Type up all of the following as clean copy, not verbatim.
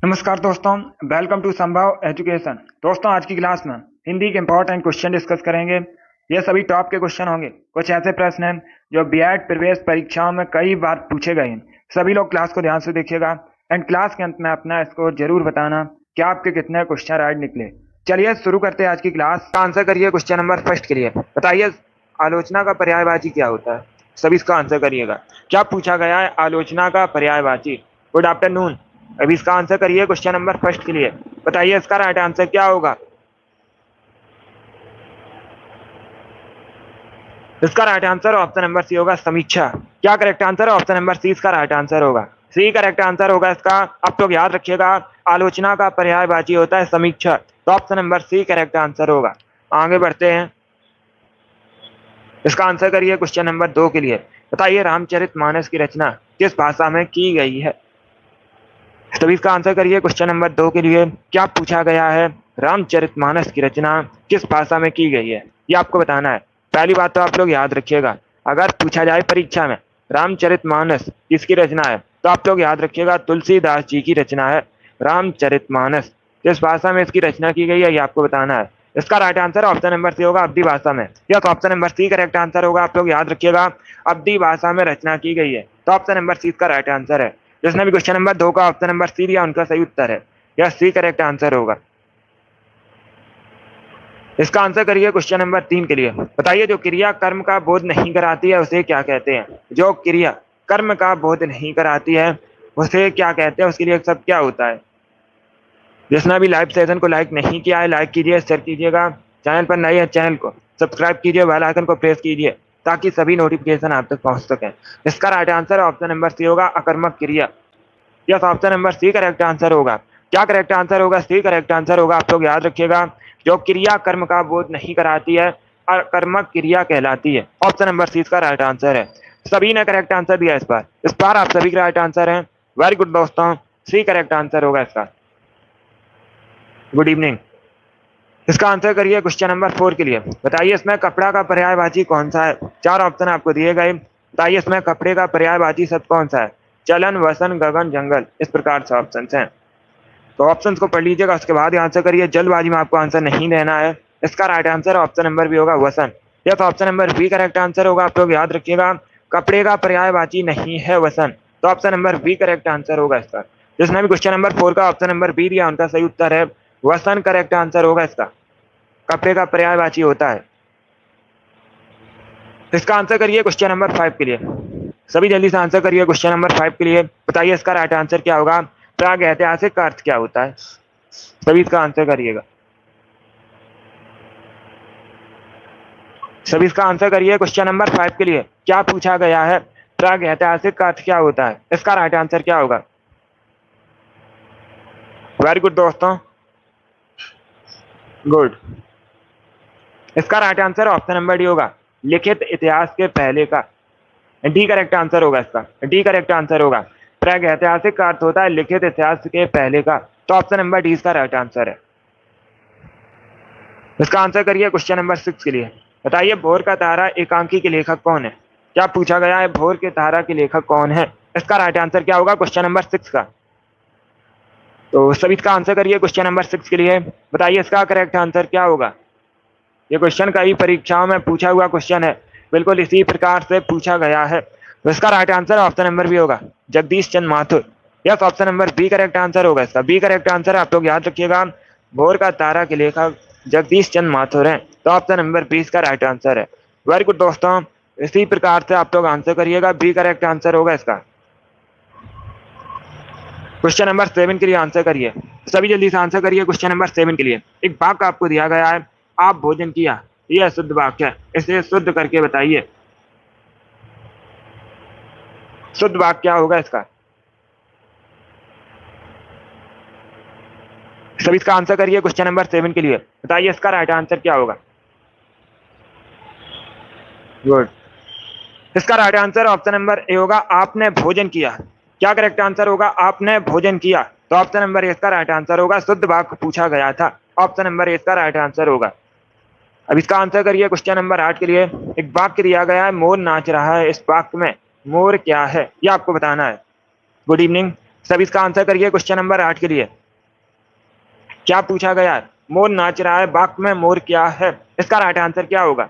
नमस्कार दोस्तों, welcome to संभव एजुकेशन। दोस्तों, आज की क्लास में हिंदी के इंपॉर्टेंट क्वेश्चन डिस्कस करेंगे। ये सभी टॉप के क्वेश्चन होंगे। कुछ ऐसे प्रश्न हैं जो बीएड प्रवेश परीक्षाओं में कई बार पूछे गए हैं। सभी लोग क्लास को ध्यान से देखिएगा एंड क्लास के अंत में अपना स्कोर जरूर बताना कि आपके कितने क्वेश्चन राइट निकले। चलिए शुरू करते हैं आज की क्लास। आंसर करिए क्वेश्चन नंबर फर्स्ट के लिए। बताइए, आलोचना का पर्यायवाची क्या होता है? सभी इसका आंसर करिएगा। क्या पूछा गया है? आलोचना का पर्यायवाची। Good afternoon. अभी इसका आंसर करिए क्वेश्चन नंबर फर्स्ट के लिए। बताइए इसका राइट आंसर क्या होगा? इसका right answer option number C होगा, समीक्षा। क्या करेक्ट आंसर है? ऑप्शन नंबर सी इसका राइट आंसर होगा। सी करेक्ट आंसर होगा इसका। अब तो याद रखिएगा, आलोचना का पर्यायवाची होता है समीक्षा, तो option number C correct answer होगा। आगे बढ़ते हैं। इसका आंसर करिए क्वेश्चन नंबर 2 के लिए। बताइए, रामचरितमानस की रचना किस भाषा में की गई है? तभी इसका आंसर करिए क्वेश्चन नंबर 2 के लिए। क्या पूछा गया है? रामचरितमानस की रचना किस भाषा में की गई है, ये आपको बताना है। पहली बात तो आप लोग याद रखिएगा, अगर पूछा जाए परीक्षा में रामचरितमानस किसकी रचना है, तो आप लोग याद रखिएगा तुलसीदास जी की रचना है रामचरितमानस। किस भाषा में इसकी रचना की गई है, ये आपको बताना है। इसका right answer option number C होगा, अवधी भाषा में। Yes, option number C correct answer होगा। आप लोग याद रखिएगा, अवधी भाषा में रचना की गई है, तो ऑप्शन नंबर सी इसका राइट आंसर है। जिसने भी क्वेश्चन नंबर 2 का ऑप्शन नंबर सी दिया, उनका सही उत्तर है। यह सी करेक्ट आंसर होगा। इसका आंसर करिए क्वेश्चन नंबर 3 के लिए। बताइए, जो क्रिया कर्म का बोध नहीं कराती है उसे क्या कहते हैं? जो क्रिया कर्म का बोध नहीं कराती है उसे क्या कहते हैं? उसके लिए सब क्या होता है? जिसने भी लाइव सेशन को लाइक नहीं किया है, लाइक कीजिए, शेयर कीजिएगा। चैनल पर नए हैं, चैनल को सब्सक्राइब कीजिए, बेल आइकन को प्रेस कीजिए ताकि सभी नोटिफिकेशन आप तक पहुंच सके। इसका right answer option number C होगा, अकर्मक क्रिया। Yes, option number C correct answer होगा। क्या करेक्ट आंसर होगा? सी करेक्ट आंसर होगा। आप लोग याद रखिएगा, जो क्रिया कर्म का बोध नहीं कराती है अकर्मक क्रिया कहलाती है। ऑप्शन नंबर सी इसका राइट आंसर है। सभी ने करेक्ट आंसर दिया इस बार आप सभी के राइट आंसर हैं। वेरी गुड दोस्तों, सी करेक्ट आंसर होगा इसका। Good evening. इसका आंसर करिए क्वेश्चन नंबर 4 के लिए। बताइए, इसमें कपड़ा का पर्यायवाची कौन सा है? 4 ऑप्शन आपको दिए गए। बताइए, इसमें कपड़े का पर्यायवाची शब्द कौन सा है? चलन, वसन, गगन, जंगल। इस प्रकार से ऑप्शन हैं, तो ऑप्शंस को पढ़ लीजिएगा, उसके बाद आंसर करिए। जल्दबाजी में आपको आंसर नहीं देना है। इसका right answer option number B होगा, वसन। यह तो option number B correct answer होगा। आप लोग याद रखिएगा, कपड़े का पर्यायवाची नहीं है वसन, तो option number B correct answer होगा इसका। जिसने भी क्वेश्चन नंबर 4 का ऑप्शन नंबर बी दिया, उनका सही उत्तर है वसन। करेक्ट आंसर होगा इसका। कपड़े का पर्यायवाची होता है। इसका आंसर करिए क्वेश्चन नंबर 5 के लिए। सभी जल्दी से आंसर करिए क्वेश्चन नंबर 5 के लिए। बताइए, इसका राइट आंसर क्या होगा? प्राग ऐतिहासिक का अर्थ क्या होता है? सभी इसका आंसर करिएगा। सभी इसका आंसर करिए क्वेश्चन नंबर 5 के लिए। क्या पूछा गया है? प्राग ऐतिहासिक का अर्थ क्या होता है? इसका राइट आंसर क्या होगा? वेरी गुड दोस्तों, गुड। इसका right answer option number D होगा, लिखित इतिहास के पहले का। डी करेक्ट आंसर होगा इसका। डी करेक्ट आंसर होगा। प्राग ऐतिहासिक का अर्थ होता है लिखित इतिहास के पहले का, तो ऑप्शन नंबर डी इसका राइट आंसर है। इसका आंसर करिए क्वेश्चन नंबर 6 के लिए। बताइए, भोर का तारा एकांकी के लेखक कौन है? क्या पूछा गया है? भोर के तारा के लेखक कौन है? इसका राइट आंसर क्या होगा क्वेश्चन नंबर 6 का? तो सभी इसका आंसर करिए क्वेश्चन नंबर 6 के लिए। बताइए, इसका करेक्ट आंसर क्या होगा? ये क्वेश्चन कई परीक्षाओं में पूछा हुआ क्वेश्चन है, बिल्कुल इसी प्रकार से पूछा गया है। तो इसका right answer option number B होगा, Jagdish Chandra Mathur. Yes, option number B correct answer होगा इसका। बी करेक्ट आंसर है। आप लोग याद रखिएगा, भोर का तारा के लेखक जगदीश चंद्र माथुर हैं, तो ऑप्शन नंबर बी इसका राइट आंसर है। वेरी गुड दोस्तों, इसी प्रकार से आप लोग आंसर करिएगा। बी करेक्ट आंसर होगा इसका। क्वेश्चन नंबर 7 के लिए आंसर करिए। सभी जल्दी से आंसर करिए क्वेश्चन नंबर 7 के लिए। एक वाक्य आपको दिया गया है, आप भोजन किया। यह शुद्ध वाक्य है, इसे शुद्ध करके बताइए। शुद्ध वाक्य क्या होगा इसका? सभी इसका आंसर करिए क्वेश्चन नंबर 7 के लिए। बताइए, इसका राइट आंसर क्या होगा? गुड। इसका right answer option number A होगा, आपने भोजन किया। क्या करेक्ट आंसर होगा? आपने भोजन किया, तो ऑप्शन नंबर ए इसका राइट आंसर होगा। शुद्ध वाक्य पूछा गया था, ऑप्शन नंबर ए इसका राइट आंसर होगा। अब इसका आंसर करिए क्वेश्चन नंबर 8 के लिए। एक वाक्य दिया गया है, मोर नाच रहा है। इस वाक्य में मोर क्या है, ये आपको बताना है। Good evening. सब इसका आंसर करिए क्वेश्चन नंबर 8 के लिए। क्या पूछा गया है? मोर नाच रहा है, वाक्य में मोर क्या है? इसका राइट आंसर क्या होगा?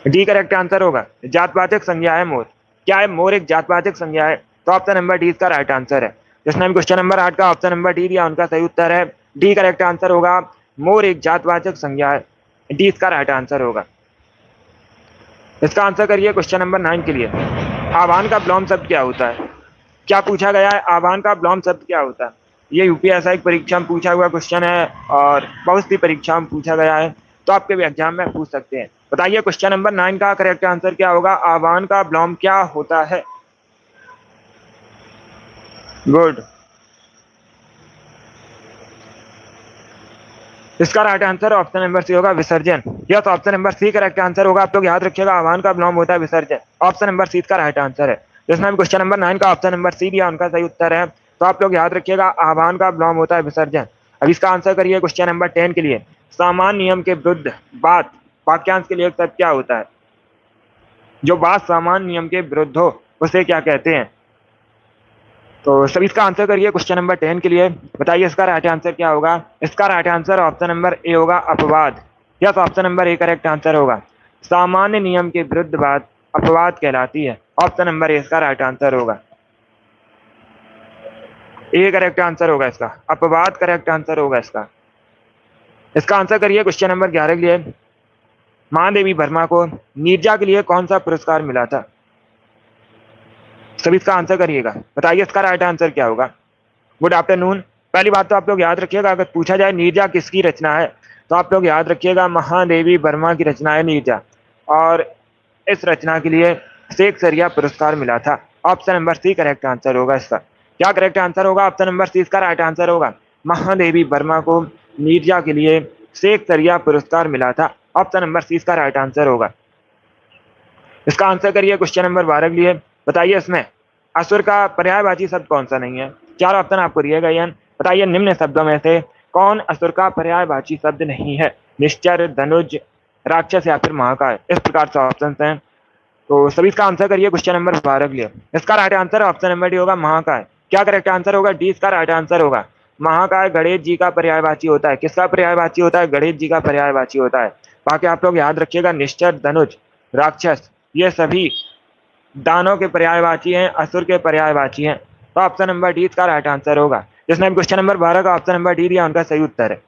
डी करेक्ट आंसर होगा। जातवाचक संज्ञा है मोर। क्या है? मोर एक जातवाचक संज्ञा है। तो ऑप्शन नंबर डी इसका राइट आंसर है। जिसने भी क्वेश्चन नंबर 8 का ऑप्शन नंबर डी दिया उनका सही उत्तर है डी करेक्ट आंसर होगा। मोर एक जातवाचक संज्ञा है। डी इसका राइट आंसर होगा। इसका आंसर करिए क्वेश्चन नंबर 9 के लिए। आह्वान का विलोम शब्द क्या होता है? क्या पूछा गया है? आह्वान का विलोम शब्द क्या होता है? ये यूपीएससी की परीक्षा में पूछा हुआ क्वेश्चन है और बहुत सी परीक्षा में पूछा गया है, तो आपके भी एग्जाम में पूछ सकते हैं। बताइए क्वेश्चन नंबर 9 का करेक्ट आंसर क्या होगा? आह्वान का विलोम क्या होता है? गुड। इसका right answer option number C होगा विसर्जन। Yes, option number C correct answer होगा। आप लोग याद रखिएगा आह्वान का विलोम होता है विसर्जन। ऑप्शन नंबर सी इसका राइट आंसर है। जिसने भी क्वेश्चन नंबर 9 का ऑप्शन नंबर सी दिया उनका सही उत्तर है। तो आप लोग याद रखिएगा आह्वान का विलोम होता है विसर्जन। अब इसका आंसर करिए क्वेश्चन नंबर 10 के लिए। सामान्य नियम के विरुद्ध बात वाक्यांश के लिए एक शब्द क्या होता है? जो बात सामान्य नियम के विरुद्ध हो उसे क्या कहते हैं? तो सभी इसका आंसर करिए क्वेश्चन नंबर 10 के लिए। बताइए इसका राइट आंसर क्या होगा? इसका right answer option number A होगा अपवाद। Yes, option number A correct answer होगा। सामान्य नियम के विरुद्ध बात अपवाद कहलाती है। ऑप्शन नंबर ए इसका राइट आंसर होगा। ए करेक्ट आंसर होगा इसका। अपवाद करेक्ट आंसर होगा इसका। इसका आंसर करिए क्वेश्चन नंबर 11 के लिए। महादेवी वर्मा को नीरजा के लिए कौन सा पुरस्कार मिला था? सभी इसका आंसर करिएगा। बताइए इसका राइट आंसर क्या होगा? Good afternoon. पहली बात तो आप लोग याद रखिएगा, अगर पूछा जाए नीरजा किसकी रचना है तो आप लोग याद रखिएगा महादेवी वर्मा की रचना है नीरजा, और इस रचना के लिए शेक्सपियर पुरस्कार मिला था। Option number C correct answer होगा इसका। क्या करेक्ट आंसर होगा? ऑप्शन नंबर सी इसका राइट आंसर होगा। महादेवी वर्मा को नीरजा के लिए शेक्सपियर पुरस्कार मिला था। ऑप्शन नंबर सी इसका राइट आंसर होगा। इसका आंसर करिए क्वेश्चन नंबर 12 के लिए। बताइए इसमें असुर का पर्यायवाची शब्द कौन सा नहीं है? चार ऑप्शन आपको दिए गए हैं। बताइए निम्न शब्दों में से कौन असुर का पर्यायवाची शब्द नहीं है? निश्चर, धनुज, राक्षस या फिर महाकाय। इस प्रकार से ऑप्शन हैं। तो सभी इसका आंसर करिए क्वेश्चन नंबर 12 के लिए। इसका right answer option number D होगा महाकाय। क्या करेक्ट आंसर होगा? डी इसका राइट आंसर होगा। महाकाय गणेश जी का पर्यायवाची होता है। किसका पर्यायवाची होता है? गणेश जी का पर्यायवाची होता है। बाकी आप लोग याद रखिएगा निश्चर, धनुज, राक्षस ये सभी दानों के पर्यायवाची हैं, असुर के पर्यायवाची हैं। तो ऑप्शन नंबर डी इसका राइट आंसर होगा। जिसने भी क्वेश्चन नंबर 12 का ऑप्शन नंबर डी दिया उनका सही उत्तर है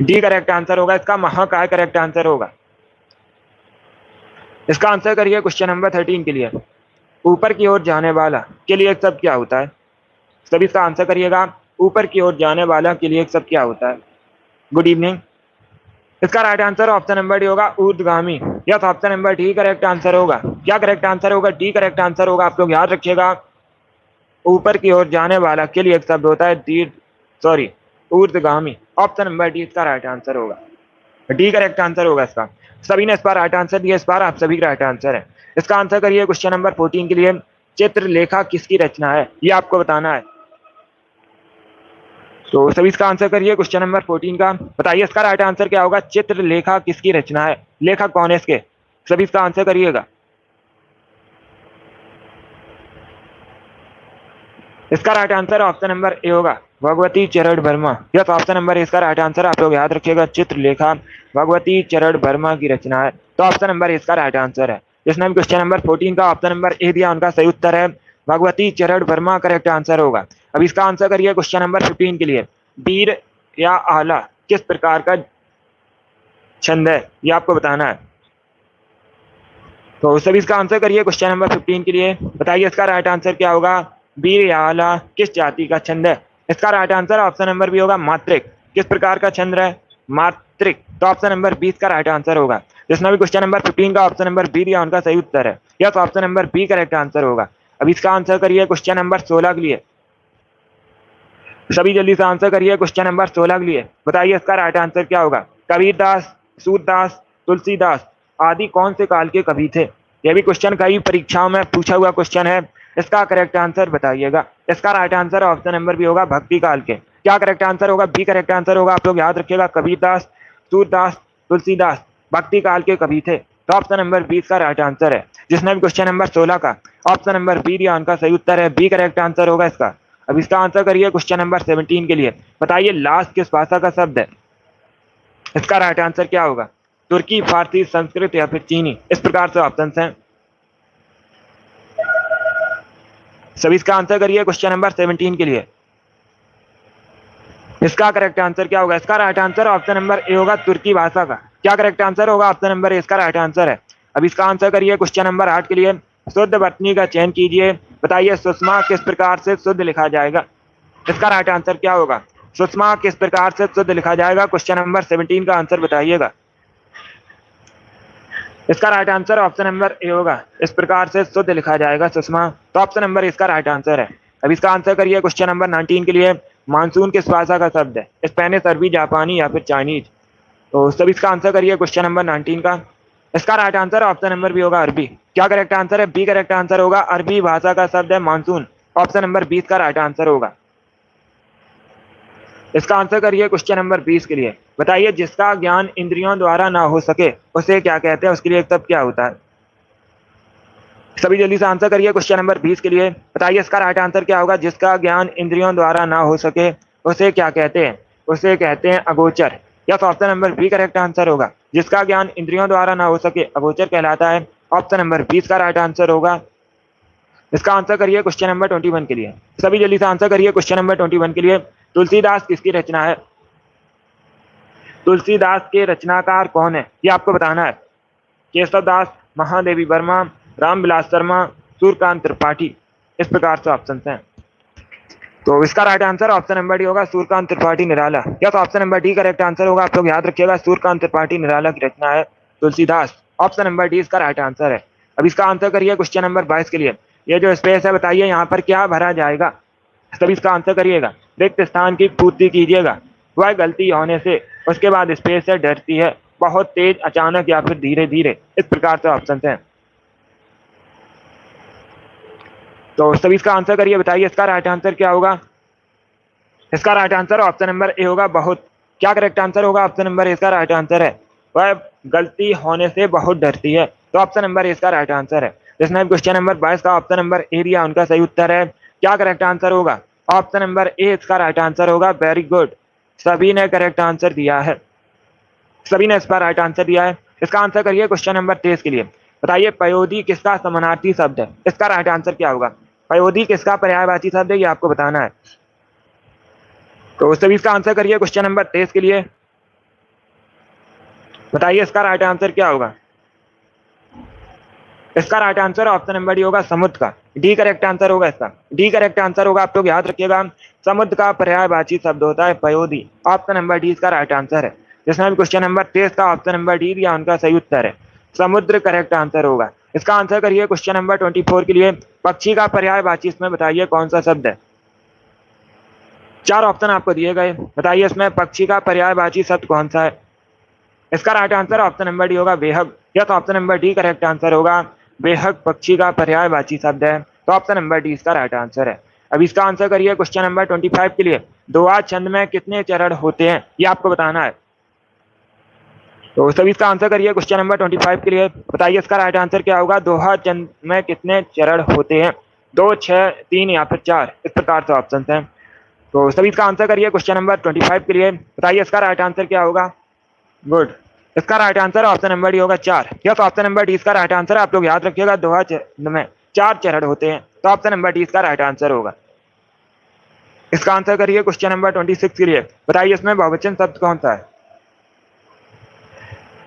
डी करेक्ट आंसर होगा इसका। महाकाय करेक्ट आंसर होगा। इसका आंसर करिए क्वेश्चन नंबर 13 के लिए। ऊपर की ओर जाने वाला के लिए एक शब्द क्या होता है? सभी इसका आंसर करिएगा। ऊपर की ओर जाने वाला के लिए एक शब्द क्या होता है? Good evening. इसका right answer option number D होगा ऊर्ध्वगामी। Yes, option number D correct answer होगा। क्या करेक्ट आंसर होगा? डी करेक्ट आंसर होगा। आप लोग याद रखिएगा ऊपर की ओर जाने वाला के लिए एक शब्द होता है ऊर्ध्वगामी। ऑप्शन नंबर डी इसका राइट आंसर होगा। डी करेक्ट आंसर होगा इसका। सभी ने इस बार राइट आंसर दिया, इस बार आप सभी का राइट आंसर है। इसका आंसर करिए क्वेश्चन नंबर 14 के लिए। चित्रलेखा किसकी रचना है? ये आपको बताना है। तो सभी इसका आंसर करिए क्वेश्चन नंबर 14 का। बताइए इसका राइट आंसर क्या होगा? चित्रलेखा किसकी रचना है? लेखक कौन है इसके? सभी इसका आंसर करिएगा। इसका right answer option number A होगा भगवती चरण Verma. Yes, option number A इसका राइट आंसर। आप लोग याद रखिएगा चित्रलेखा भगवती चरण वर्मा की रचना है। तो ऑप्शन नंबर ए इसका राइट आंसर है। जिसने भी क्वेश्चन नंबर 14 का ऑप्शन नंबर ए दिया उनका सही उत्तर है भगवती चरण वर्मा करेक्ट आंसर होगा। अब इसका आंसर करिए क्वेश्चन नंबर 15 के लिए। वीर या आला किस प्रकार का छंद है? ये आपको बताना है। तो सभी इसका आंसर करिए क्वेश्चन नंबर 15 के लिए। बताइए इसका राइट आंसर क्या होगा? वीर या आला किस जाति का छंद है? इसका right answer option number B होगा मात्रिक। किस प्रकार का छंद है? मात्रिक। तो ऑप्शन नंबर 20 का राइट आंसर होगा। जिसने भी क्वेश्चन नंबर 15 का ऑप्शन नंबर बी दिया उनका सही उत्तर है। Yes, option number B correct answer होगा। अब इसका आंसर करिए क्वेश्चन नंबर 16 के लिए। सभी जल्दी से आंसर करिए क्वेश्चन नंबर 16 के लिए। बताइए इसका राइट आंसर क्या होगा? कबीरदास, सूरदास, तुलसीदास आदि कौन से काल के कवि थे? यह भी क्वेश्चन कई परीक्षाओं में पूछा हुआ क्वेश्चन है। इसका करेक्ट आंसर बताइएगा। इसका right answer option number B होगा भक्ति काल के। क्या करेक्ट आंसर होगा? बी करेक्ट आंसर होगा। आप लोग याद रखिएगा कबीरदास, सूरदास, तुलसीदास भक्ति काल के कवि थे। तो ऑप्शन नंबर 20 का राइट आंसर है। जिसने भी क्वेश्चन नंबर 16 का ऑप्शन नंबर बी दिया उनका सही उत्तर है बी करेक्ट आंसर होगा इसका। अब इसका आंसर करिए क्वेश्चन नंबर 17 के लिए। बताइए लास्ट किस भाषा का शब्द है? इसका राइट आंसर क्या होगा? तुर्की, फारसी, संस्कृत या फिर चीनी? इस प्रकार से ऑप्शन हैं। सभी इसका आंसर करिए क्वेश्चन नंबर 17 के लिए। इसका करेक्ट आंसर क्या होगा? इसका right answer option number A होगा, तुर्की भाषा का। क्या करेक्ट आंसर होगा? ऑप्शन नंबर ए इसका राइट आंसर है। अब इसका आंसर करिए क्वेश्चन नंबर 8 के लिए। शुद्ध वर्तनी का चयन कीजिए। बताइए सुषमा किस प्रकार से शुद्ध लिखा जाएगा? इसका राइट आंसर क्या होगा? सुषमा किस प्रकार से शुद्ध लिखा जाएगा? क्वेश्चन नंबर 17 का आंसर बताइएगा। इसका right answer option number A होगा, इस प्रकार से शुद्ध लिखा जाएगा सुषमा। तो ऑप्शन नंबर इसका राइट आंसर है। अब इसका आंसर करिए क्वेश्चन नंबर 19 के लिए। मानसून किस भाषा का शब्द है? स्पेनिश, अरबी, जापानी या फिर चाइनीज? तो सब इसका आंसर करिए क्वेश्चन नंबर 19 का। इसका right answer option number B होगा, अरबी। क्या करेक्ट आंसर है? बी करेक्ट आंसर होगा, अरबी भाषा का शब्द है मानसून। ऑप्शन नंबर 20 का राइट आंसर होगा। इसका आंसर करिए क्वेश्चन नंबर 20 के लिए। बताइए जिसका ज्ञान इंद्रियों द्वारा ना हो सके उसे क्या कहते हैं? उसके लिए एक शब्द क्या होता है? सभी जल्दी से आंसर करिए क्वेश्चन नंबर 20 के लिए। बताइए इसका राइट आंसर क्या होगा? जिसका ज्ञान इंद्रियों द्वारा ना हो सके उसे क्या कहते हैं? उसे कहते हैं अगोचर। Yes, option number B correct answer होगा। जिसका ज्ञान इंद्रियों द्वारा ना हो सके अगोचर कहलाता है। ऑप्शन नंबर 20 का राइट आंसर होगा। इसका आंसर करिए क्वेश्चन नंबर 21 के लिए। सभी जल्दी से आंसर करिए क्वेश्चन नंबर 21 के लिए। तुलसीदास किसकी रचना है? तुलसीदास के रचनाकार कौन है ये आपको बताना है। केशवदास, महादेवी वर्मा, रामविलास शर्मा, सूर्यकांत त्रिपाठी? इस प्रकार से ऑप्शन हैं। तो इसका right answer option number D होगा, सूर्यकांत त्रिपाठी निराला। या तो option number D correct answer होगा। आप लोग याद रखिएगा, सूर्यकांत त्रिपाठी निराला की रचना है तुलसीदास। ऑप्शन नंबर डी इसका राइट आंसर है। अब इसका आंसर करिए क्वेश्चन नंबर 22 के लिए। ये जो स्पेस है बताइए यहाँ पर क्या भरा जाएगा? तभी इसका आंसर करिएगा। रिक्त स्थान की पूर्ति कीजिएगा। वह गलती होने से उसके बाद स्पेस से डरती है, बहुत तेज, अचानक या फिर धीरे धीरे? इस प्रकार से ऑप्शन हैं। तो सभी इसका आंसर करिए। बताइए इसका राइट आंसर क्या होगा? इसका right answer option number A होगा, बहुत। क्या करेक्ट आंसर होगा? ऑप्शन नंबर ए इसका राइट आंसर है। वह गलती होने से बहुत डरती है। तो ऑप्शन नंबर ए इसका राइट आंसर है। जिसने क्वेश्चन नंबर 22 का ऑप्शन नंबर ए दिया उनका सही उत्तर है। क्या करेक्ट आंसर होगा? ऑप्शन नंबर ए इसका राइट आंसर होगा। वेरी गुड, सभी ने करेक्ट आंसर दिया है। सभी ने इसका राइट आंसर दिया है। इसका आंसर करिए क्वेश्चन नंबर 23 के लिए। बताइए पयोधी किसका समानार्थी शब्द है? इसका राइट आंसर क्या होगा? पयोधी किसका पर्यायवाची शब्द है ये आपको बताना है। तो सभी इसका आंसर करिए क्वेश्चन नंबर 23 के लिए। बताइए इसका राइट आंसर क्या होगा? इसका right answer option number D होगा, समुद्र का। डी करेक्ट आंसर होगा इसका। डी करेक्ट आंसर होगा। आप लोग याद रखिएगा, समुद्र का पर्यायवाची शब्द होता है पयोधी। ऑप्शन नंबर डी इसका राइट आंसर है। जिसने भी क्वेश्चन नंबर 23 का ऑप्शन नंबर डी दिया उनका सही उत्तर है समुद्र, करेक्ट आंसर होगा। इसका आंसर करिए क्वेश्चन नंबर 24 के लिए। पक्षी का पर्यायवाची इसमें बताइए कौन सा शब्द है? 4 ऑप्शन आपको दिए गए। बताइए इसमें पक्षी का पर्यायवाची शब्द कौन सा है? इसका right answer option number D होगा, बेहद। या तो option number D correct answer होगा। बेहद पक्षी का पर्यायवाची शब्द है। तो ऑप्शन नंबर डी इसका राइट आंसर है। अब इसका आंसर करिए क्वेश्चन नंबर 25 के लिए। दोहा छंद में कितने चरण होते हैं ये आपको बताना है। तो सभी इसका आंसर करिए क्वेश्चन नंबर 25 के लिए। बताइए इसका राइट आंसर क्या होगा? दोहा छंद में कितने चरण होते हैं? 2, 6, 3 या फिर 4? इस प्रकार से ऑप्शन हैं। तो सभी इसका आंसर करिए क्वेश्चन नंबर 25 के लिए। बताइए इसका राइट आंसर क्या होगा? गुड, इसका right answer option number D होगा, 4। यस, ऑप्शन नंबर डी इसका राइट आंसर है। आप लोग याद रखिएगा, दोहा छंद में 4 चरण होते हैं। तो ऑप्शन नंबर डी इसका राइट आंसर होगा। इसका आंसर करिए क्वेश्चन नंबर 26 के लिए। बताइए इसमें बहुवचन शब्द कौन सा है?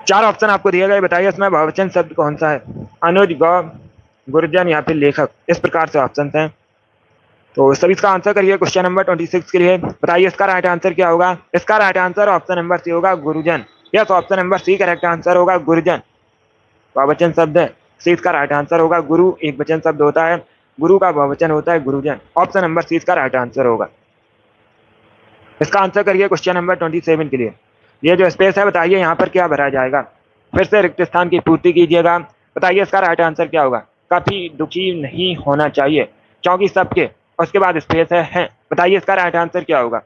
4 ऑप्शन आपको दिए गए। बताइए इसमें बहुवचन शब्द कौन सा है? अनुज, गौ, गुरुजन या फिर लेखक? इस प्रकार से ऑप्शन हैं। तो सभी इसका आंसर करिए क्वेश्चन नंबर 26 के लिए। बताइए इसका राइट आंसर क्या होगा? इसका right answer option number C होगा, गुरुजन। Yes, option number C correct answer होगा, गुरुजन बहुवचन शब्द है। सी इसका राइट आंसर होगा। गुरु एक वचन शब्द होता है, गुरु का बहुवचन होता है गुरुजन। ऑप्शन नंबर सी इसका राइट आंसर होगा। इसका आंसर करिए क्वेश्चन नंबर 27 के लिए। ये जो स्पेस है बताइए यहाँ पर क्या भरा जाएगा? फिर से रिक्त स्थान की पूर्ति कीजिएगा। बताइए इसका राइट आंसर क्या होगा? कभी दुखी नहीं होना चाहिए क्योंकि सबके, उसके बाद स्पेस है। बताइए इसका राइट आंसर क्या होगा?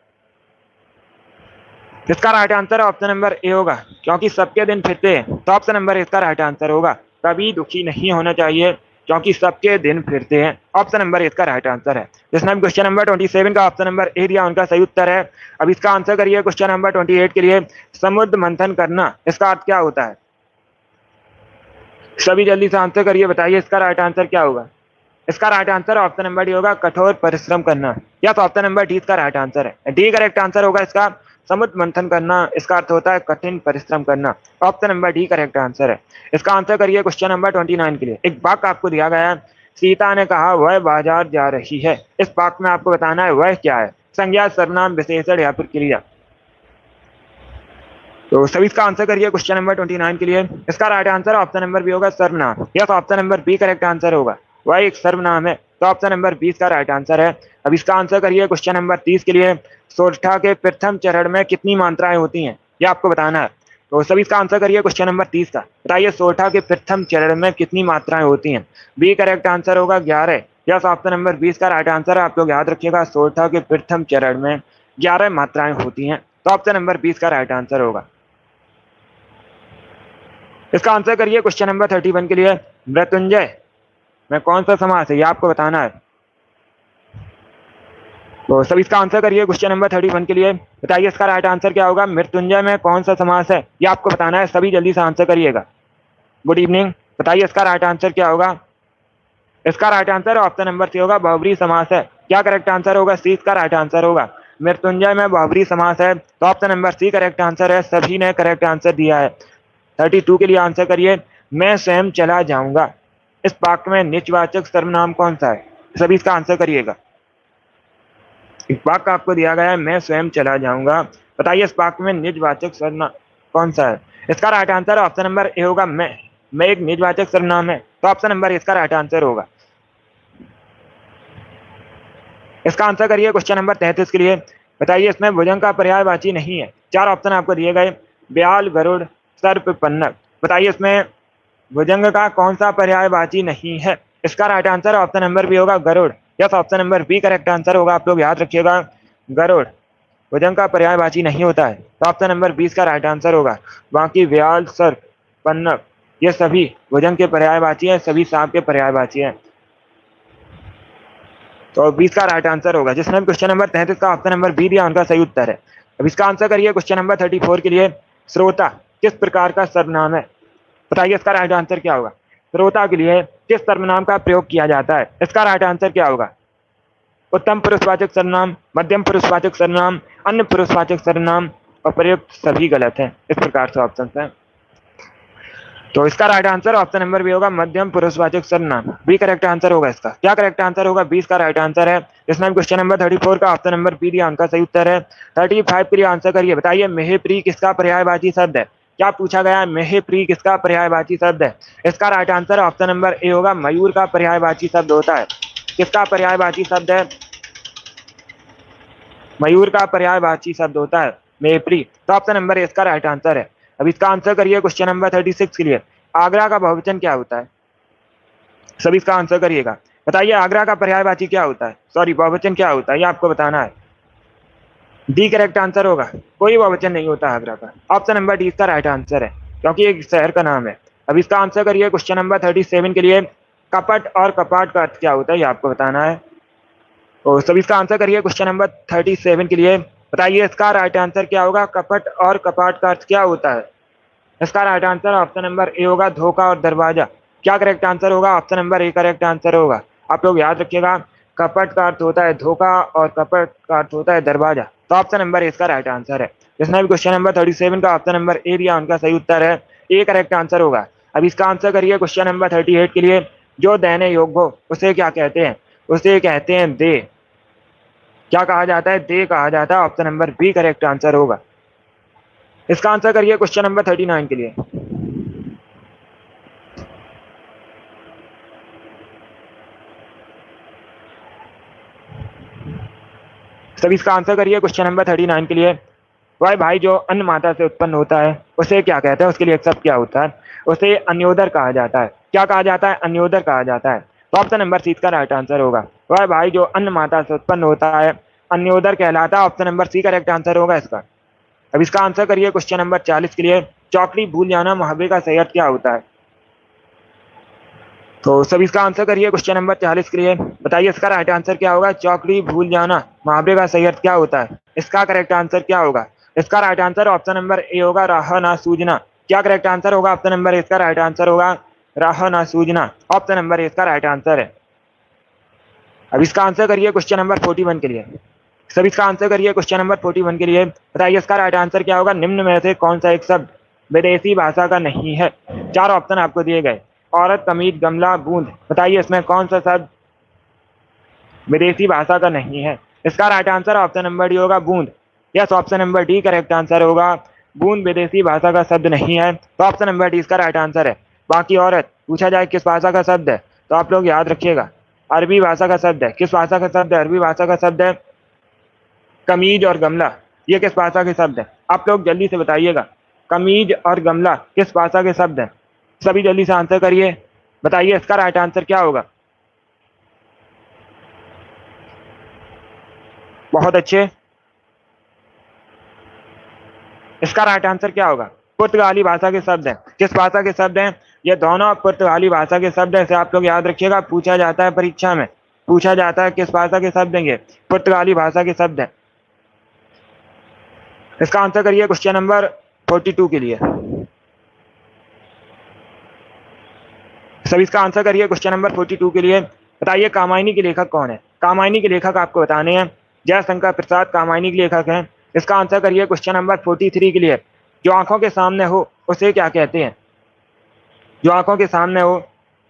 इसका right answer option number A होगा, क्योंकि सबके दिन फिरते हैं। तो ऑप्शन नंबर इसका राइट आंसर होगा। कभी दुखी नहीं होना चाहिए क्योंकि सबके दिन फिरते हैं। ऑप्शन नंबर इसका राइट आंसर है। जिसने क्वेश्चन नंबर 27 का ऑप्शन नंबर ए दिया उनका सही उत्तर है। अब इसका आंसर करिए क्वेश्चन नंबर 28 के लिए। समुद्र मंथन करना, इसका अर्थ क्या होता है? सभी जल्दी से आंसर करिए, बताइए इसका राइट आंसर क्या होगा। इसका right answer option number D होगा, कठोर परिश्रम करना। या तो ऑप्शन नंबर डी इसका राइट आंसर है। डी करेक्ट आंसर होगा इसका। समुद्र मंथन करना, इसका अर्थ होता है कठिन परिश्रम करना। Option number D correct answer है। इसका आंसर करिए क्वेश्चन नंबर 29 के लिए। एक वाक्य आपको दिया गया है, सीता ने कहा वह बाजार जा रही है। इस वाक्य में आपको बताना है वह क्या है, संज्ञा, सर्वनाम, विशेषण या फिर क्रिया। तो सभी इसका आंसर करिए क्वेश्चन नंबर 29 के लिए। इसका right answer option number B होगा, सर्वनाम। Yes, option number B correct answer होगा, वह एक सर्वनाम है। तो ऑप्शन नंबर 20 का राइट आंसर है। अब इसका आंसर करिए क्वेश्चन नंबर 30 के लिए। सोरठा के प्रथम चरण में कितनी मात्राएं होती हैं, ये आपको बताना है। तो सभी इसका आंसर करिए क्वेश्चन नंबर 30 का। बताइए सोरठा के प्रथम चरण में कितनी मात्राएं होती हैं। बी करेक्ट आंसर होगा 11। यस, ऑप्शन नंबर 20 का राइट आंसर है। आप लोग याद रखिएगा, सोरठा के प्रथम चरण में 11 मात्राएं होती हैं। तो ऑप्शन नंबर 20 का राइट आंसर होगा। इसका आंसर करिए क्वेश्चन नंबर 31 के लिए। मृत्युंजय में कौन सा समास है, ये आपको बताना है। तो सभी इसका आंसर करिए क्वेश्चन नंबर 31 के लिए। बताइए इसका राइट आंसर क्या होगा। मृत्युंजय में कौन सा समास है, ये आपको बताना है। सभी जल्दी से आंसर करिएगा। गुड इवनिंग, बताइए इसका राइट आंसर क्या होगा। इसका right answer option number C होगा, बहुब्री समास है। क्या करेक्ट आंसर होगा, सी इसका राइट आंसर होगा। मृत्युंजय में बहुब्री समास है, तो option number C correct answer है। सभी ने करेक्ट आंसर दिया है। 32 के लिए आंसर करिए। मैं स्वयं चला जाऊंगा, इस वाक्य में निजवाचक सर्वनाम कौन सा है, सभी इसका आंसर करिएगा। एक वाक्य आपको दिया गया है, मैं स्वयं चला जाऊंगा। बताइए इस वाक्य में निजवाचक सर्वनाम कौन सा है। इसका right answer option number A होगा, मैं एक निजवाचक सर्वनाम है। तो ऑप्शन नंबर इसका राइट आंसर होगा। इसका आंसर करिए क्वेश्चन नंबर 33 के लिए। बताइए इसमें भुजंग का पर्यायवाची नहीं है। 4 ऑप्शन आपको दिए गए, ब्याल, गरुड़, सर्प, पन्नग। बताइए इसमें भुजंग का कौन सा पर्यायवाची नहीं है। इसका right answer option number B होगा, गरुड़। Yes, option number B correct answer होगा। आप लोग याद रखिएगा, गरुड़ भुजंग का पर्यायवाची नहीं होता है। तो ऑप्शन नंबर 20 का राइट आंसर होगा। बाकी व्याल, सर्प, पन्नग ये सभी भुजंग के पर्यायवाची है, सभी सांप के पर्यायवाची है। तो 20 का राइट आंसर होगा। जिसने क्वेश्चन नंबर 33 का ऑप्शन नंबर बी दिया उनका सही उत्तर है। अब इसका आंसर करिए क्वेश्चन नंबर 34 के लिए। श्रोता किस प्रकार का सर्वनाम है। बताइए इसका राइट आंसर क्या होगा। श्रोता के लिए किस सर्वनाम का प्रयोग किया जाता है, इसका राइट आंसर क्या होगा। उत्तम पुरुषवाचक सर्वनाम, मध्यम पुरुषवाचक सर्वनाम, अन्य पुरुषवाचक सर्वनाम और प्रयुक्त सभी गलत हैं। इस प्रकार से ऑप्शन है। तो इसका right answer option number B होगा, मध्यम पुरुषवाचक सर्वनाम। बी करेक्ट आंसर होगा इसका। क्या करेक्ट आंसर होगा, 20 का राइट आंसर है। जिसने क्वेश्चन नंबर 34 का ऑप्शन नंबर बी दिया उनका सही उत्तर है। 35 के लिए आंसर करिए। बताइए मेहप्री किसका पर्यायवाची शब्द है। क्या पूछा गया है, मेहप्री किसका पर्यायवाची शब्द है। इसका right answer option number A होगा, मयूर का पर्यायवाची शब्द होता है। किसका पर्यायवाची शब्द है, मयूर का पर्यायवाची शब्द होता है मेहप्री। तो ऑप्शन नंबर ए इसका राइट आंसर है। अब इसका आंसर करिए क्वेश्चन नंबर 36 के लिए। आगरा का बहुवचन क्या होता है, सभी इसका आंसर करिएगा। बताइए आगरा का पर्यायवाची क्या होता है, सॉरी बहुवचन क्या होता है, ये आपको बताना है। डी करेक्ट आंसर होगा, कोई बहुवचन नहीं होता आगरा का। ऑप्शन नंबर डी इसका राइट आंसर है, क्योंकि एक शहर का नाम है। अब इसका आंसर करिए क्वेश्चन नंबर 37 के लिए। कपट और कपाट का अर्थ क्या होता है, ये आपको बताना है। तो सभी इसका आंसर करिए क्वेश्चन नंबर 37 के लिए। बताइए इसका राइट आंसर क्या होगा। कपट और कपाट का अर्थ क्या होता है। इसका right answer option number A होगा, धोखा और दरवाजा। क्या करेक्ट आंसर होगा, option number A correct answer होगा। आप लोग याद रखिएगा, कपट का अर्थ होता है धोखा और कपट का अर्थ होता है दरवाजा। तो ऑप्शन नंबर ए इसका राइट आंसर है। जिसने भी क्वेश्चन नंबर 37 का ऑप्शन नंबर ए दिया उनका सही उत्तर है, ए करेक्ट आंसर होगा। अब इसका आंसर करिए क्वेश्चन नंबर 38 के लिए। जो देने योग्य हो उसे क्या कहते हैं, उसे कहते हैं दे। क्या कहा जाता है, दे कहा जाता है। Option number B correct answer होगा। इसका आंसर करिए क्वेश्चन नंबर 39 के लिए। सभी इसका आंसर करिए क्वेश्चन नंबर 39 के लिए। वह भाई जो अन्न माता से उत्पन्न होता है उसे क्या कहते हैं, उसके लिए एक शब्द क्या होता है, उसे अन्योदर कहा जाता है। क्या कहा जाता है, अन्योदर कहा जाता है। तो ऑप्शन नंबर सी का राइट आंसर होगा। वह भाई जो अन्न माता से उत्पन्न होता है अन्योदर कहलाता है। Option number C correct answer होगा इसका। अब इसका आंसर करिए क्वेश्चन नंबर 40 के लिए। चौकड़ी भूल जाना मुहावरे का सही अर्थ क्या होता है। तो सब इसका आंसर करिए क्वेश्चन नंबर 40 के लिए। बताइए इसका राइट आंसर क्या होगा। चौकड़ी भूल जाना मुहावरे का सही अर्थ क्या होता है। इसका करेक्ट आंसर क्या होगा। इसका right answer option number A होगा, राह ना सूझना। क्या करेक्ट आंसर होगा। ऑप्शन नंबर ए इसका राइट आंसर होगा, राह ना सूझना। ऑप्शन नंबर ए इसका राइट आंसर है। अब इसका आंसर करिए क्वेश्चन नंबर 41 के लिए। सब इसका आंसर करिए क्वेश्चन नंबर 41 के लिए। बताइए इसका राइट आंसर क्या होगा। निम्न में से कौन सा एक शब्द विदेशी भाषा का नहीं है। चार ऑप्शन आपको दिए गए, औरत, कमीज, गमला, बूंद। बताइए इसमें कौन सा शब्द विदेशी भाषा का नहीं है। इसका right answer option number D होगा, बूंद। Yes, option number D correct answer होगा, बूंद विदेशी भाषा का शब्द नहीं है। तो ऑप्शन नंबर डी इसका राइट आंसर है। बाकी औरत पूछा जाए किस भाषा का शब्द है, तो आप लोग याद रखिएगा अरबी भाषा का शब्द है। किस भाषा का शब्द है। अरबी भाषा का शब्द है। कमीज और गमला ये किस भाषा के शब्द है। आप लोग जल्दी से बताइएगा कमीज और गमला किस भाषा के शब्द है। सभी जल्दी से आंसर करिए। बताइए इसका राइट आंसर क्या होगा। बहुत अच्छे। इसका राइट आंसर क्या होगा। पुर्तगाली भाषा के शब्द हैं। किस भाषा के शब्द हैं। ये दोनों पुर्तगाली भाषा के शब्द हैं। इसे आप लोग याद रखिएगा, पूछा जाता है परीक्षा में, पूछा जाता है किस भाषा के शब्द हैं। ये पुर्तगाली भाषा के शब्द हैं। इसका आंसर करिए क्वेश्चन नंबर 42 के लिए। सभी इसका आंसर करिए क्वेश्चन नंबर 42 के लिए। बताइए कामायनी के लेखक कौन है। कामायनी के लेखक आपको बताने हैं। जयशंकर प्रसाद कामायनी के लेखक हैं। इसका आंसर करिए क्वेश्चन नंबर 43 के लिए। जो आंखों के सामने हो उसे क्या कहते हैं। जो आंखों के सामने हो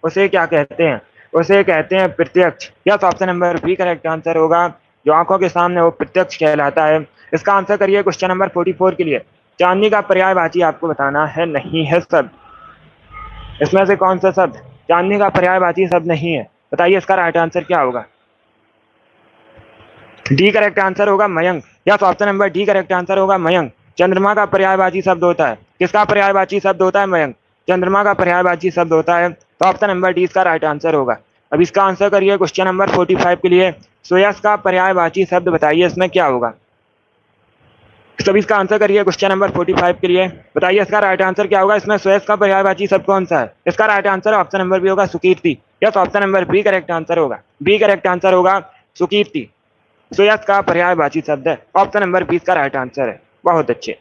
उसे क्या कहते हैं। उसे कहते हैं प्रत्यक्ष। Yes, option number B correct answer होगा, जो आंखों के सामने हो प्रत्यक्ष कहलाता है। इसका आंसर करिए क्वेश्चन नंबर 44 के लिए। चांदनी का पर्यायवाची आपको बताना है, नहीं है शब्द। इसमें से कौन सा शब्द चांदनी का पर्यायवाची शब्द नहीं है। बताइए इसका राइट आंसर क्या होगा। डी करेक्ट आंसर होगा, Mayank. Yes, option number D correct answer होगा, मयंक। चंद्रमा का पर्यायवाची शब्द होता है। किसका पर्यायवाची शब्द होता है। मयंक। चंद्रमा का पर्यायवाची शब्द होता है। तो ऑप्शन नंबर डी इसका राइट आंसर होगा। अब इसका आंसर करिए क्वेश्चन नंबर 45 के लिए। सोयस का पर्यायवाची शब्द बताइए इसमें क्या होगा। सभी इसका आंसर करिए क्वेश्चन नंबर 45 के लिए। बताइए इसका राइट आंसर क्या होगा। इसमें सोयस का पर्यायवाची शब्द कौन सा है। इसका right answer option number B होगा, सुकीर्ति। Yes, option number B correct answer होगा, बी करेक्ट आंसर होगा, सुकीर्ति सोयस का पर्यायवाची शब्द है। ऑप्शन नंबर 20 का राइट आंसर है। बहुत अच्छे।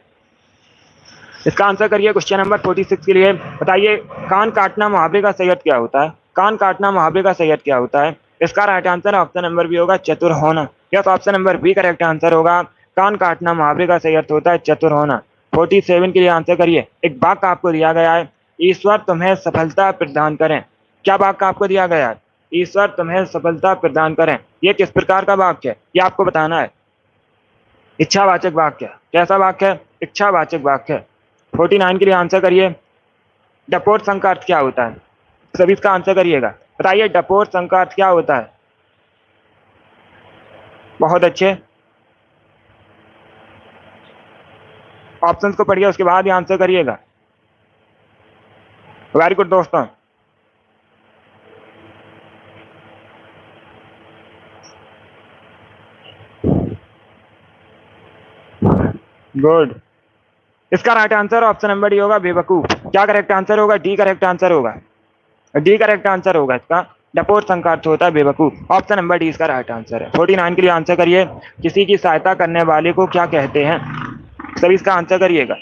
इसका आंसर करिए क्वेश्चन नंबर 46 के लिए। बताइए कान काटना मुहावरे का सही अर्थ क्या होता है। कान काटना मुहावरे का सही अर्थ क्या होता है। इसका right answer option number B होगा, चतुर होना। Yes, option number B correct answer होगा, कान काटना मुहावरे का सही अर्थ होता है चतुर होना। 47 के लिए आंसर करिए। एक वाक्य आपको दिया गया है, ईश्वर तुम्हें सफलता प्रदान करें। क्या वाक्य आपको दिया गया है। ईश्वर तुम्हें सफलता प्रदान करें। ये किस प्रकार का वाक्य है, ये आपको बताना है। इच्छावाचक वाक्य। कैसा वाक्य है। इच्छावाचक वाक्य है। 49 के लिए आंसर करिए। डपोर संघ का अर्थ क्या होता है। सभी इसका आंसर करिएगा। बताइए डपोर संघ का अर्थ क्या होता है। बहुत अच्छे। ऑप्शंस को पढ़िए, उसके बाद ही आंसर करिएगा। वेरी गुड दोस्तों। गुड। इसका right answer option number D होगा, बेवकूफ। क्या करेक्ट आंसर होगा। डी करेक्ट आंसर होगा, डी करेक्ट आंसर होगा इसका। डपोर संघ का अर्थ होता है बेवकूफ। ऑप्शन नंबर डी इसका राइट आंसर है। 49 के लिए आंसर करिए। किसी की सहायता करने वाले को क्या कहते हैं। सभी इसका आंसर करिएगा।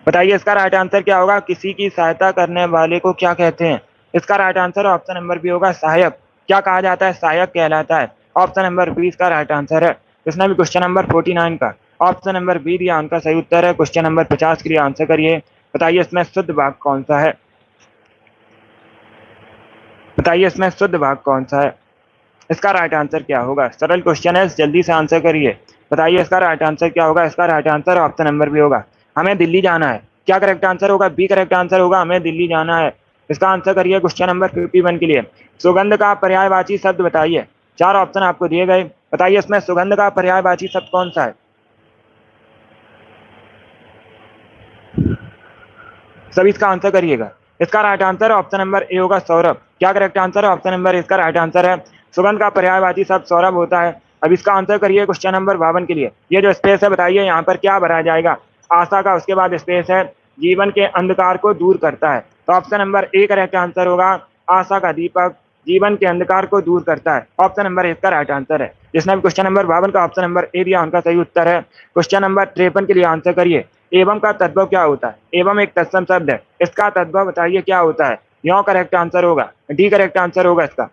बताइए इसका राइट आंसर क्या होगा। किसी की सहायता करने वाले को क्या कहते हैं। इसका right answer option number B होगा, सहायक। क्या कहा जाता है। सहायक कहलाता है। ऑप्शन नंबर बी इसका राइट आंसर है। इसने भी क्वेश्चन नंबर 49 का ऑप्शन नंबर बी दिया, उनका सही उत्तर है। क्वेश्चन नंबर 50 के लिए आंसर करिए। बताइए इसमें शुद्ध भाग कौन सा है। बताइए इसमें शुद्ध भाग कौन सा है। इसका राइट आंसर क्या होगा। सरल क्वेश्चन है, जल्दी से आंसर करिए। बताइए इसका राइट आंसर क्या होगा। इसका right answer option number B होगा, हमें दिल्ली जाना है। क्या करेक्ट आंसर होगा। बी करेक्ट आंसर होगा, हमें दिल्ली जाना है। इसका आंसर करिए क्वेश्चन नंबर 51 के लिए। सुगंध का पर्यायवाची शब्द बताइए। चार ऑप्शन आपको दिए गए। बताइए इसमें सुगंध का पर्यायवाची शब्द कौन सा है। सभी इसका आंसर करिएगा। इसका right answer option number A होगा, सौरभ। क्या करेक्ट आंसर है। ऑप्शन नंबर इसका राइट आंसर है। सुगंध का पर्यायवाची शब्द सौरभ होता है। अब इसका आंसर करिए क्वेश्चन नंबर 52 के लिए। ये जो स्पेस है, बताइए यहाँ पर क्या भरा जाएगा। आशा का उसके बाद स्पेस है, जीवन के अंधकार को दूर करता है। तो option number A correct answer होगा आशा का दीपक जीवन के अंधकार को दूर करता है। ऑप्शन नंबर इसका राइट आंसर है। जिसने भी क्वेश्चन नंबर 52 का ऑप्शन नंबर ए दिया उनका सही उत्तर है। क्वेश्चन नंबर 53 के लिए आंसर करिए। एवं का तद्भव क्या होता है? एवं एक तत्सम शब्द है, इसका तद्भव बताइए क्या होता है? यो करेक्ट आंसर होगा, डी करेक्ट आंसर होगा इसका।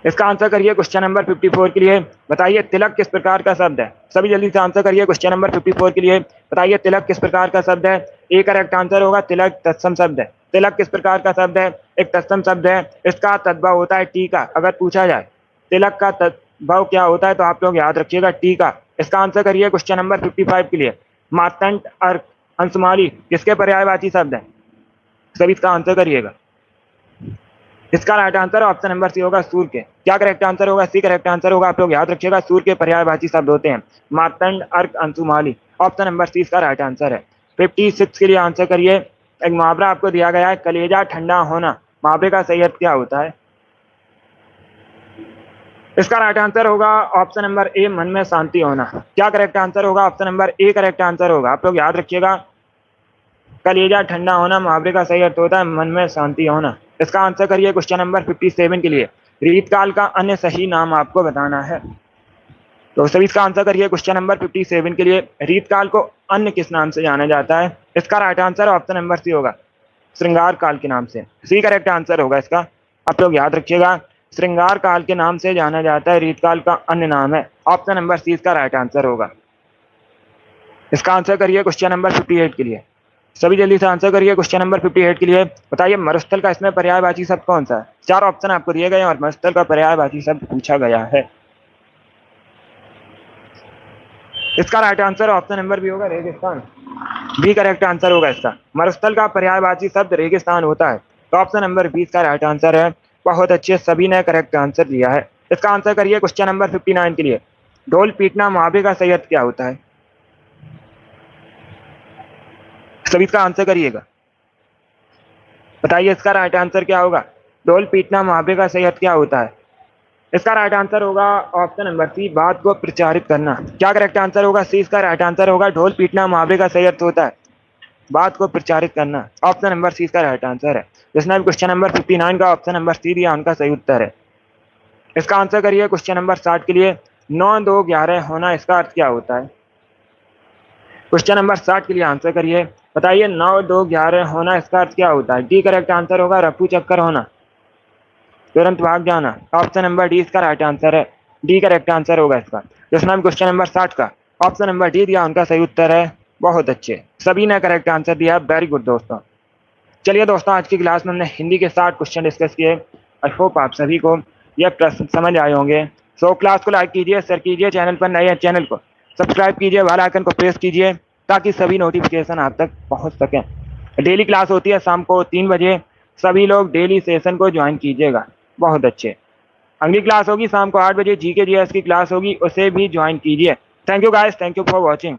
इसका आंसर करिए क्वेश्चन नंबर 54 के लिए। बताइए तिलक किस प्रकार का शब्द है? सभी जल्दी से आंसर करिए क्वेश्चन नंबर 54 के लिए। बताइए तिलक किस प्रकार का शब्द है? ए करेक्ट आंसर होगा, तिलक तत्सम शब्द है। तिलक किस प्रकार का शब्द है? एक तत्सम शब्द है, इसका तद्भव होता है टीका। अगर पूछा जाए तिलक का तद्भव क्या होता है तो आप लोग याद रखिएगा टीका। इसका आंसर करिए क्वेश्चन नंबर 55 के लिए। मातंड, अर्क, अंशुमाली किसके पर्यायवाची शब्द है? सभी इसका आंसर करिएगा। इसका right answer option number C होगा, सूर्य के। क्या करेक्ट आंसर होगा? सी करेक्ट आंसर होगा। आप लोग याद रखिएगा सूर्य के पर्यायवाची शब्द होते हैं मातंड, अर्क, अंशुमाली। ऑप्शन नंबर सी इसका राइट आंसर है। 56 के लिए आंसर करिए। एक मुहावरा आपको दिया गया है, कलेजा ठंडा होना, मुहावरे का सही अर्थ क्या होता है? इसका राइट आंसर होगा ऑप्शन नंबर ए, मन में शांति होना। क्या करेक्ट आंसर होगा? Option number A correct answer होगा। आप लोग याद रखिएगा कलेजा ठंडा होना, मुहावरे का सही अर्थ होता है मन में शांति होना। इसका आंसर करिए क्वेश्चन नंबर 57 के लिए। रीतकाल का अन्य सही नाम आपको बताना है। तो सभी इसका आंसर करिए क्वेश्चन नंबर 57 के लिए। रीतकाल को अन्य किस नाम से जाना जाता है? इसका right answer option number C होगा, श्रृंगार काल के नाम से। सी करेक्ट आंसर होगा इसका। आप लोग याद रखिएगा श्रृंगार काल के नाम से जाना जाता है, रीतकाल का अन्य नाम है। ऑप्शन नंबर सी इसका राइट आंसर होगा। इसका आंसर करिए क्वेश्चन नंबर 58 के लिए। सभी जल्दी से आंसर करिए क्वेश्चन नंबर 58 के लिए। बताइए मरुस्थल का इसमें पर्यायवाची शब्द कौन सा है? 4 ऑप्शन आपको दिए गए और मरुस्थल का पर्यायवाची शब्द पूछा गया है। इसका right answer option number B होगा, रेगिस्तान। बी करेक्ट आंसर होगा इसका। मरुस्थल का पर्यायवाची शब्द रेगिस्तान होता है, तो ऑप्शन नंबर 20 का राइट आंसर है। बहुत अच्छे, सभी ने करेक्ट आंसर दिया है। इसका आंसर करिए क्वेश्चन नंबर 59 के लिए। ढोल पीटना मुहावरे का सही अर्थ क्या होता है? सभी इसका आंसर करिएगा। बताइए इसका राइट आंसर क्या होगा? ढोल पीटना मुहावरे का सही अर्थ क्या होता है? इसका राइट आंसर होगा ऑप्शन नंबर सी, बात को प्रचारित करना। क्या करेक्ट आंसर होगा? सी इसका राइट आंसर होगा। ढोल पीटना मुहावरे का सही अर्थ होता है बात को प्रचारित करना। ऑप्शन नंबर सी इसका राइट आंसर है। जिसने भी क्वेश्चन नंबर 59 का ऑप्शन नंबर सी दिया उनका सही उत्तर है। इसका आंसर करिए क्वेश्चन नंबर 60 के लिए। 9, 2, 11 होना, इसका अर्थ क्या होता है? क्वेश्चन नंबर 60 के लिए आंसर करिए। बताइए 9, 2, 11 होना, इसका अर्थ क्या होता है? डी करेक्ट आंसर होगा, रफू चक्कर होना, तुरंत भाग जाना। ऑप्शन नंबर डी इसका राइट आंसर है। डी करेक्ट आंसर होगा इसका। जिसने क्वेश्चन नंबर 60 का ऑप्शन नंबर डी दिया उनका सही उत्तर है। बहुत अच्छे, सभी ने करेक्ट आंसर दिया। वेरी गुड दोस्तों। चलिए दोस्तों, आज की क्लास में हमने हिंदी के 60 क्वेश्चन डिस्कस किए। आई होप आप सभी को यह प्रश्न समझ आए होंगे। सो क्लास को लाइक कीजिए, शेयर कीजिए, चैनल पर नए हैं चैनल को सब्सक्राइब कीजिए, बेल आइकन को प्रेस कीजिए ताकि सभी नोटिफिकेशन आप तक पहुंच सकें। डेली क्लास होती है शाम को 3 बजे। सभी लोग डेली सेशन को ज्वाइन कीजिएगा। बहुत अच्छे। अगली क्लास होगी शाम को 8 बजे, जीके जीएस की क्लास होगी, उसे भी ज्वाइन कीजिए। Thank you guys, thank you for watching.